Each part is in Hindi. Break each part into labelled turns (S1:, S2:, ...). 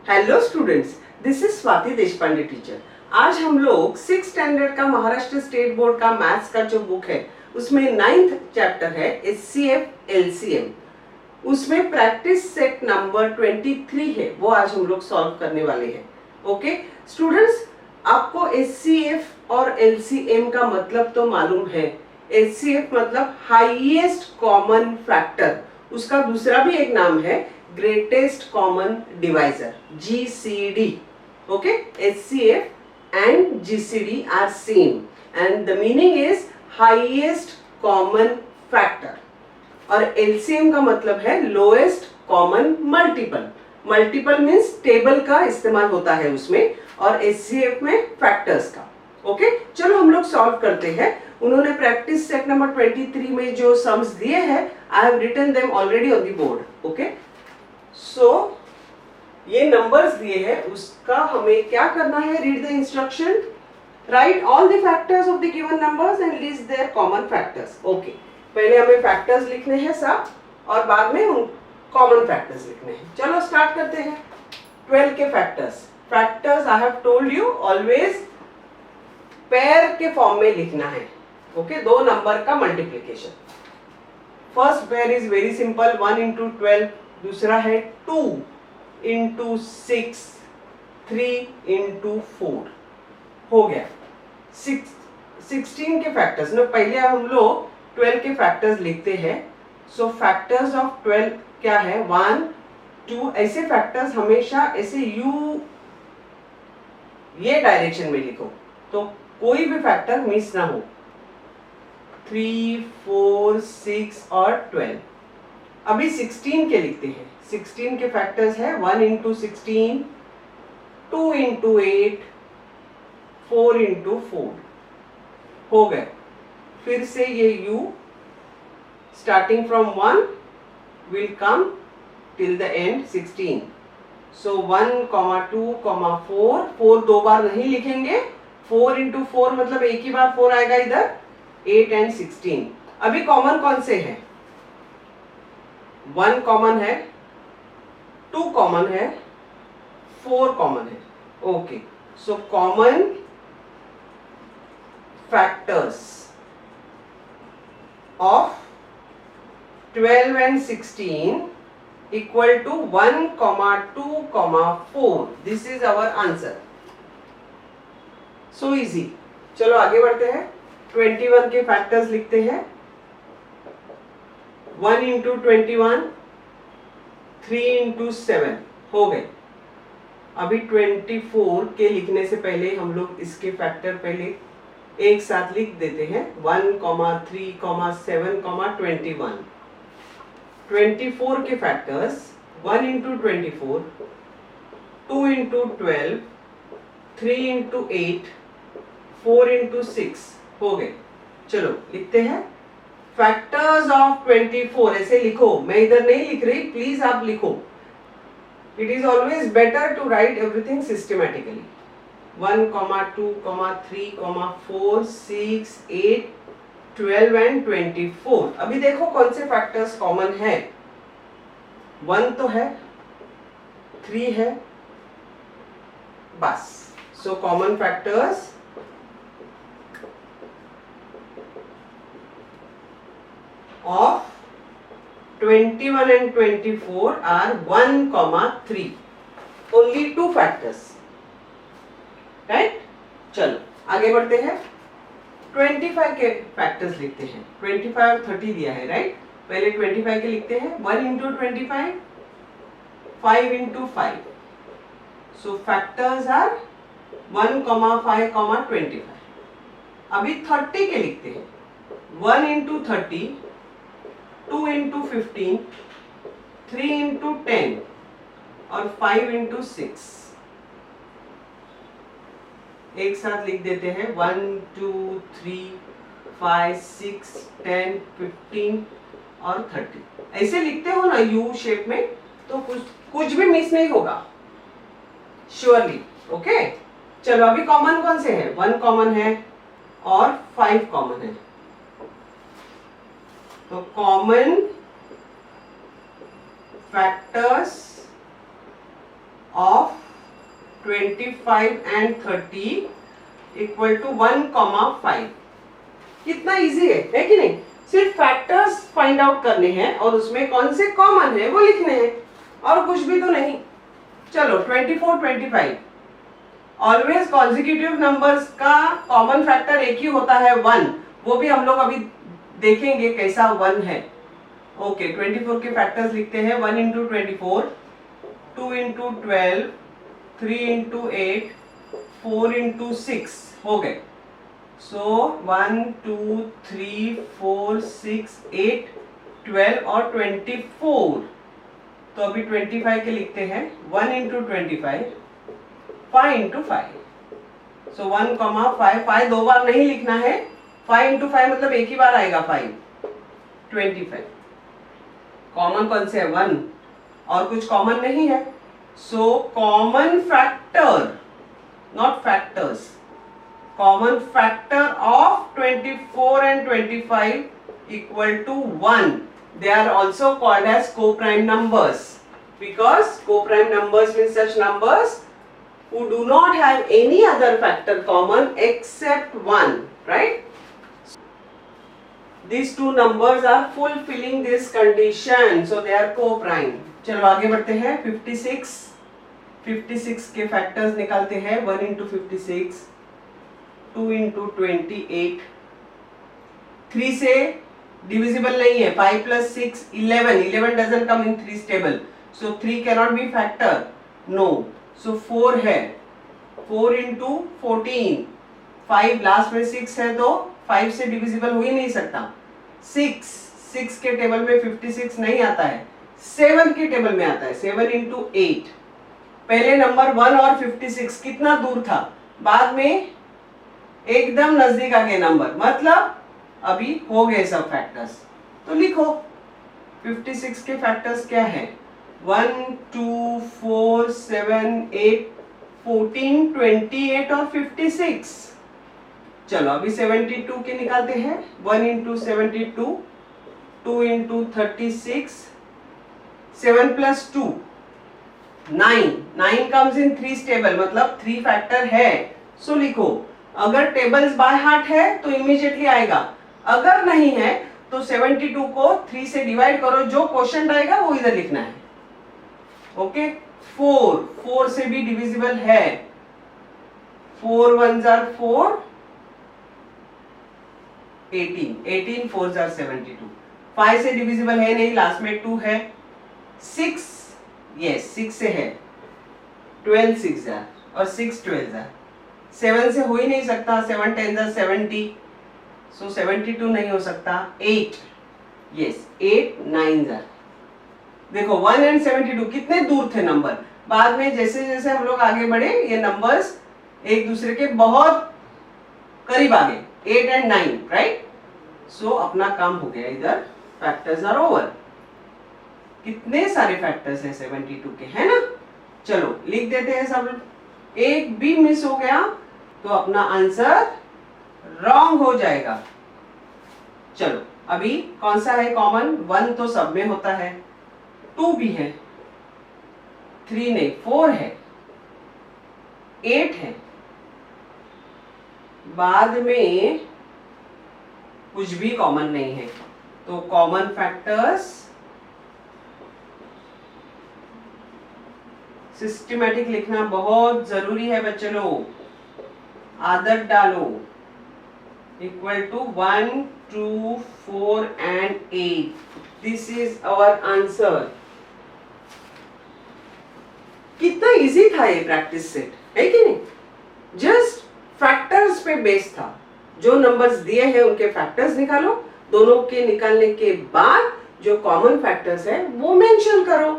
S1: Hello students, this is Swati Deshpande teacher. आज हम लोग 6th स्टैंडर्ड का महाराष्ट्र स्टेट बोर्ड का मैथ्स का जो बुक है उसमें 9th चैप्टर है HCF LCM। उसमें प्रैक्टिस सेट नंबर 23 है, वो आज हम लोग सॉल्व करने वाले हैं। ओके स्टूडेंट्स, आपको HCF और LCM का मतलब तो मालूम है। HCF मतलब हाईएस्ट कॉमन फैक्टर, उसका दूसरा भी एक नाम है greatest common divisor, GCD. Okay, HCF and GCD are same and the meaning is highest common factor. और LCM का मतलब है lowest common multiple. Multiple means table का इस्तेमाल होता है उसमें, और HCF में फैक्टर्स का। ओके चलो हम लोग सॉल्व करते हैं। उन्होंने प्रैक्टिस सेट नंबर 23 में जो सम्स दिए हैं, I have written them already on the board. Okay so ये नंबर्स दिए हैं, उसका हमें क्या करना है, read the instruction, write all the factors of the given numbers and list their common factors. Okay पहले हमें फैक्टर्स लिखने हैं सब, और बाद में उन कॉमन फैक्टर्स लिखने हैं। चलो स्टार्ट करते हैं। 12 के factors I have told you always pair के फॉर्म में लिखना है। ओके दो नंबर का multiplication. First pair is very simple, 1 into 12, दूसरा है 2 इंटू 6, 3 इंटू 4, हो गया 16 के फैक्टर्स ना। पहले हम लोग 12 के फैक्टर्स लिखते हैं। सो फैक्टर्स ऑफ 12 क्या है, 1 2, ऐसे फैक्टर्स हमेशा ऐसे यू ये डायरेक्शन में लिखो तो कोई भी फैक्टर मिस ना हो। 3 4 6 और 12। अभी 16 के लिखते हैं। 16 के फैक्टर्स है 1 इंटू 16, 2 इंटू 8, 4 इंटू 4, हो गए। फिर से ये u starting from 1 will come till the end 16। सो 1, 2, 4, 4 दो बार नहीं लिखेंगे। 4 इंटू 4 मतलब एक ही बार 4 आएगा इधर, 8 एंड 16। अभी कॉमन कौन से हैं, 1 कॉमन है, 2 कॉमन है, 4 कॉमन है। Okay so common factors of 12 and 16 equal to 1, 2, 4। This is our answer. So easy. चलो आगे बढ़ते हैं। 21 के फैक्टर्स लिखते हैं। 1 इंटू 21, 3 इंटू 7, हो गए। अभी 24 के लिखने से पहले हम लोग इसके फैक्टर पहले एक साथ लिख देते हैं। 1, 3, 7, 21। 24 के factors 1 into 24, 2 into 12, 3 into 8, 4 into 6, हो गए। चलो लिखते हैं फैक्टर्स ऑफ 24। ऐसे लिखो, मैं इधर नहीं लिख रही, प्लीज आप लिखो। It is always better to write everything systematically. 1, 2, 3, 4, 6, 8, 12 and 24। अभी देखो कौन से फैक्टर्स कॉमन है। 1 तो है, 3 है, बस। सो common factors of 21 and 24 are 1, 3. Only 2 factors. Right? चलो आगे बढ़ते हैं। 25 के फैक्टर्स लिखते हैं। 25 और 30 दिया है, राइट? पहले 25 के लिखते हैं। 1 into 25, 5 into 5। So factors are 1, 5, 25। अभी 30 के लिखते हैं। 1 इंटू 30, 2 इंटू 15, 3 इंटू 10 और 5 इंटू 6। एक साथ लिख देते हैं। 1, 2, 3, 5, 6, 10, 15 और 30। ऐसे लिखते हो ना यू शेप में, तो कुछ भी मिस नहीं होगा श्योरली। ओके चलो अभी कॉमन कौन से है, 1 कॉमन है और 5 कॉमन है। तो common factors of 25 and 30 equal to 1,5। कितना इजी है कि नहीं? सिर्फ फैक्टर्स फाइंड आउट करने हैं और उसमें कौन से कॉमन है वो लिखने हैं, और कुछ भी तो नहीं। चलो 24, 25। ऑलवेज कॉन्जिक्यूटिव नंबर्स का कॉमन फैक्टर एक ही होता है 1, वो भी हम लोग अभी देखेंगे कैसा 1 है। ओके 24 के फैक्टर्स लिखते हैं। 1 इंटू 24, 2 इंटू 12, 3 इंटू 8, 4 इंटू 6 हो गए। सो 1 2 3 4 6 8 12 और 24। तो अभी 25 के लिखते हैं। 1 इंटू 25, 5 इंटू 5। सो 1,5। 5 दो बार नहीं लिखना है। 5 इंटू 5 मतलब एक ही बार आएगा 5। 25 कॉमन कौन से है? 1, और कुछ कॉमन नहीं है। So common factor, not factors, common factor of 24 and 25 equal to 1. They are also called as co-prime numbers, because co-prime numbers means such numbers who do not have any other factor common except 1, right? These two numbers are fulfilling this condition, so they are co-prime. चलो आगे बढ़ते हैं। 56 के फैक्टर्स निकालते हैं। 1 इंटू 56, 2 इंटू 28, 3 से डिविजिबल नहीं है। 5 plus 6 11, 11 doesn't come in 3's table, so 3 cannot be factor, no. So 4 है। 4 इंटू 14, 5 लास्ट में 6 है तो 5 से डिविजिबल हो ही नहीं सकता। 6 के टेबल में 56 नहीं आता है, 7 के टेबल में आता है। 7 इंटू 8, पहले नंबर 1 और 56 कितना दूर था, बाद में एकदम नजदीक आ गए नंबर, मतलब अभी हो गए सब फैक्टर्स। तो लिखो 56 के फैक्टर्स क्या है? 1 2 4 7 8 14 28 और 56। चलो अभी 72 के निकालते हैं। 1 into 72, 2 into 36, 7 plus 2 9, 9 comes in 3's table, मतलब 3 फैक्टर है। सो लिखो, अगर टेबल्स बाय हार्ट है तो इमीडिएटली आएगा, अगर नहीं है तो 72 को 3 से डिवाइड करो, जो क्वोशंट आएगा वो इधर लिखना है। ओके 4 से भी डिविजिबल है। 4 1s are 4, 18 4s are 72। 5 से डिविजिबल है नहीं, लास्ट में 2 है। 6, यस 6 से है। 12 6s are और 6 12s are। 7 से हो ही नहीं सकता, 7 10s are 70, सो 72 नहीं हो सकता। 8, यस 8 9s are। देखो 1 and 72 कितने दूर थे नंबर, बाद में जैसे जैसे हम लोग आगे बढ़े ये नंबर्स एक दूसरे के बहुत करीब आ गए। 8 and 9, राइट? सो अपना काम हो गया, इधर फैक्टर्स आर ओवर। कितने सारे फैक्टर्स हैं 72 के, है ना? चलो लिख देते हैं सब। एक भी मिस हो गया तो अपना आंसर रॉन्ग हो जाएगा। चलो अभी कौन सा है कॉमन? 1 तो सब में होता है, 2 भी है, 3 नहीं 4 है, 8 है, बाद में कुछ भी कॉमन नहीं है। तो कॉमन फैक्टर्स सिस्टमैटिक लिखना बहुत जरूरी है बच्चे लोग, आदत डालो। Equal to 1 2 4 and 8, this is our answer. कितना इजी था ये प्रैक्टिस सेट, है कि नहीं? जस्ट फैक्टर्स पे बेस था, जो नंबर्स दिए हैं उनके फैक्टर्स निकालो, दोनों के निकालने के बाद जो कॉमन फैक्टर्स है वो मेंशन करो,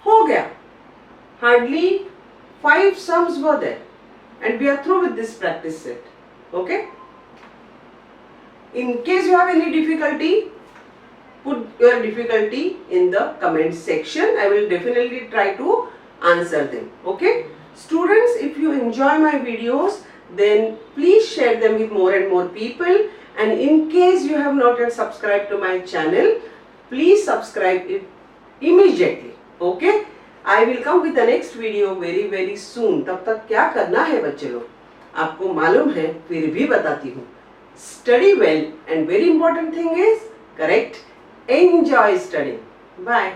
S1: हो गया। Hardly 5 sums were there, and we are through with this practice set. Okay? In case you have any difficulty, put your difficulty in the comment section. I will definitely try to answer them. Okay? Students, if you enjoy my videos, then please share them with more and more people. And in case you have not yet subscribed to my channel, please subscribe it immediately. Okay? I will come with the next video very very soon. तब तक क्या करना है बच्चे लोग, आपको मालूम है, फिर भी बताती हूँ। Study well and very important thing is correct, enjoy study. Bye.